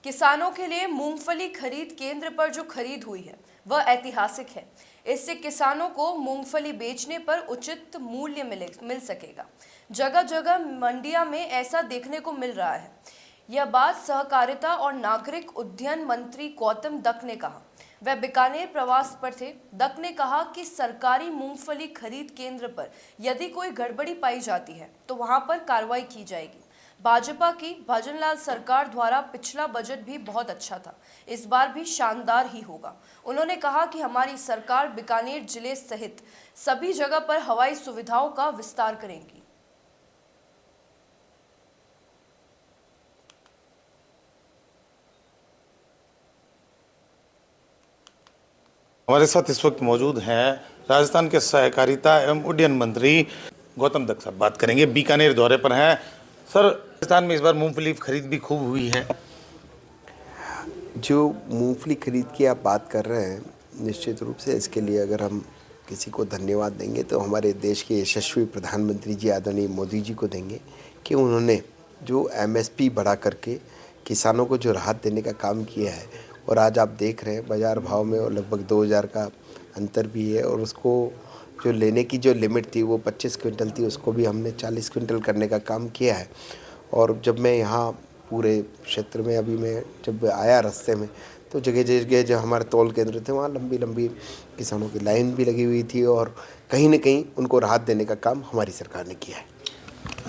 किसानों के लिए मूंगफली खरीद केंद्र पर जो खरीद हुई है वह ऐतिहासिक है। इससे किसानों को मूंगफली बेचने पर उचित मूल्य मिल सकेगा। जगह जगह मंडियां में ऐसा देखने को मिल रहा है। यह बात सहकारिता और नागरिक उड्डयन मंत्री गौतम दत्त ने कहा। वह बीकानेर प्रवास पर थे। दत्त ने कहा कि सरकारी मूंगफली खरीद केंद्र पर यदि कोई गड़बड़ी पाई जाती है तो वहां पर कार्रवाई की जाएगी। भाजपा की भजनलाल सरकार द्वारा पिछला बजट भी बहुत अच्छा था, इस बार भी शानदार ही होगा। उन्होंने कहा कि हमारी सरकार बीकानेर जिले सहित सभी जगह पर हवाई सुविधाओं का विस्तार करेगी। हमारे साथ इस वक्त मौजूद हैं राजस्थान के सहकारिता एवं उड्डयन मंत्री गौतम दत्त साहब। बात करेंगे, बीकानेर दौरे पर हैं। सर, राजस्थान में इस बार मूंगफली खरीद भी खूब हुई है। जो मूंगफली खरीद की आप बात कर रहे हैं, निश्चित रूप से इसके लिए अगर हम किसी को धन्यवाद देंगे तो हमारे देश के यशस्वी प्रधानमंत्री जी आदरणीय मोदी जी को देंगे कि उन्होंने जो एमएसपी बढ़ा करके किसानों को जो राहत देने का काम किया है। और आज आप देख रहे हैं बाज़ार भाव में और लगभग 2000 का अंतर भी है। और उसको जो लेने की जो लिमिट थी वो 25 क्विंटल थी, उसको भी हमने 40 क्विंटल करने का काम किया है। और जब मैं यहाँ पूरे क्षेत्र में अभी मैं जब आया रास्ते में तो जगह जगह जो हमारे तौल केंद्र थे वहाँ लंबी लंबी किसानों की लाइन भी लगी हुई थी और कहीं न कहीं उनको राहत देने का काम हमारी सरकार ने किया है।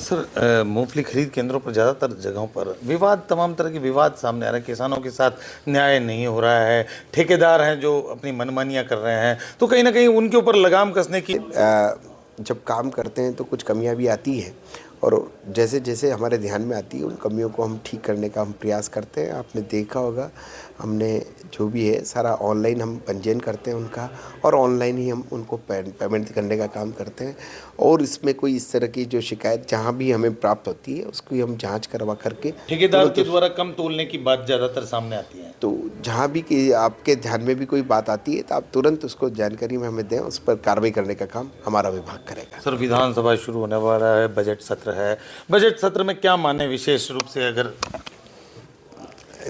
सर, मूंगफली खरीद केंद्रों पर ज़्यादातर जगहों पर विवाद, तमाम तरह के विवाद सामने आ रहे हैं। किसानों के साथ न्याय नहीं हो रहा है, ठेकेदार हैं जो अपनी मनमानियाँ कर रहे हैं, तो कहीं ना कहीं उनके ऊपर लगाम कसने की जब काम करते हैं तो कुछ कमियां भी आती हैं और जैसे जैसे हमारे ध्यान में आती है उन कमियों को हम ठीक करने का हम प्रयास करते हैं। आपने देखा होगा हमने जो भी है सारा ऑनलाइन हम पंजीयन करते हैं उनका, और ऑनलाइन ही हम उनको पेमेंट करने का काम करते हैं। और इसमें कोई इस तरह की जो शिकायत जहां भी हमें प्राप्त होती है उसकी हम जांच करवा करके ठेकेदार के द्वारा कम तोलने की बात ज़्यादातर सामने आती है। तो जहाँ भी कि आपके ध्यान में भी कोई बात आती है तो आप तुरंत उसको जानकारी में हमें दें, उस पर कार्रवाई करने का काम हमारा विभाग करेगा। सर, विधानसभा शुरू होने वाला है, बजट सत्र है। बजट सत्र में क्या माने विशेष रूप से? अगर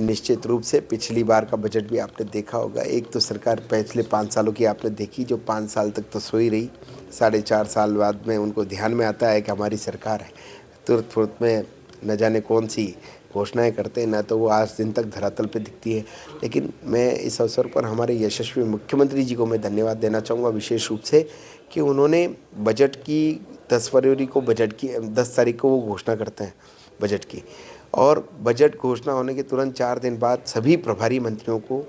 निश्चित रूप से पिछली बार का बजट भी आपने देखा होगा। एक तो सरकार पिछले 5 सालों की आपने देखी, जो 5 साल तक तो सोई रही, 4.5 साल बाद में उनको ध्यान में आता है कि हमारी सरकार है। तुरंत तुरंत में न जाने कौन सी घोषणाएं करते हैं, ना तो वो आज दिन तक धरातल पे दिखती है। लेकिन मैं इस अवसर पर हमारे यशस्वी मुख्यमंत्री जी को मैं धन्यवाद देना चाहूँगा विशेष रूप से कि उन्होंने बजट की 10 फरवरी को बजट की 10 तारीख को वो घोषणा करते हैं बजट की, और बजट घोषणा होने के तुरंत 4 दिन बाद सभी प्रभारी मंत्रियों को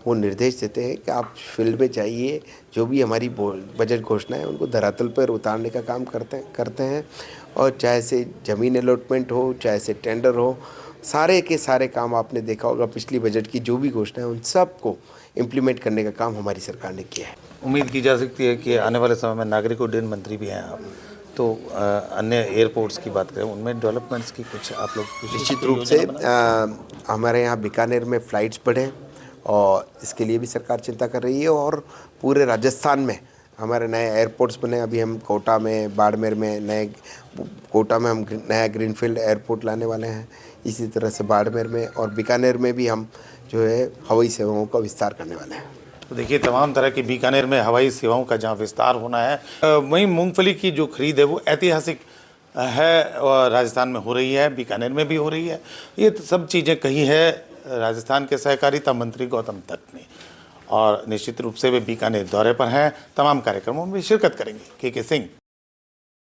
वो निर्देश देते हैं कि आप फील्ड में जाइए, जो भी हमारी बजट घोषणा है उनको धरातल पर उतारने का काम करते हैं। और चाहे से ज़मीन अलॉटमेंट हो, चाहे से टेंडर हो, सारे के सारे काम आपने देखा होगा पिछली बजट की जो भी घोषणा है उन सब को इम्प्लीमेंट करने का काम हमारी सरकार ने किया है। उम्मीद की जा सकती है कि आने वाले समय में नागरिक उड्डयन मंत्री भी हैं आप, तो अन्य एयरपोर्ट्स की बात करें उनमें डेवलपमेंट्स की कुछ आप लोग निश्चित रूप से हमारे यहाँ बीकानेर में फ़्लाइट्स बढ़े और इसके लिए भी सरकार चिंता कर रही है। और पूरे राजस्थान में हमारे नए एयरपोर्ट्स बने। अभी हम कोटा में, बाड़मेर में कोटा में हम नया ग्रीनफील्ड एयरपोर्ट लाने वाले हैं। इसी तरह से बाड़मेर में और बीकानेर में भी हम जो है हवाई सेवाओं का विस्तार करने वाले हैं। तो देखिए, तमाम तरह की बीकानेर में हवाई सेवाओं का जहां विस्तार होना है, वहीं मूंगफली की जो खरीद है वो ऐतिहासिक है और राजस्थान में हो रही है, बीकानेर में भी हो रही है। ये सब चीज़ें कही है राजस्थान के सहकारिता मंत्री गौतम दत्त ने, और निश्चित रूप से वे बीकानेर दौरे पर हैं। तमाम कार्यक्रमों में शिरकत करेंगे। के सिंह।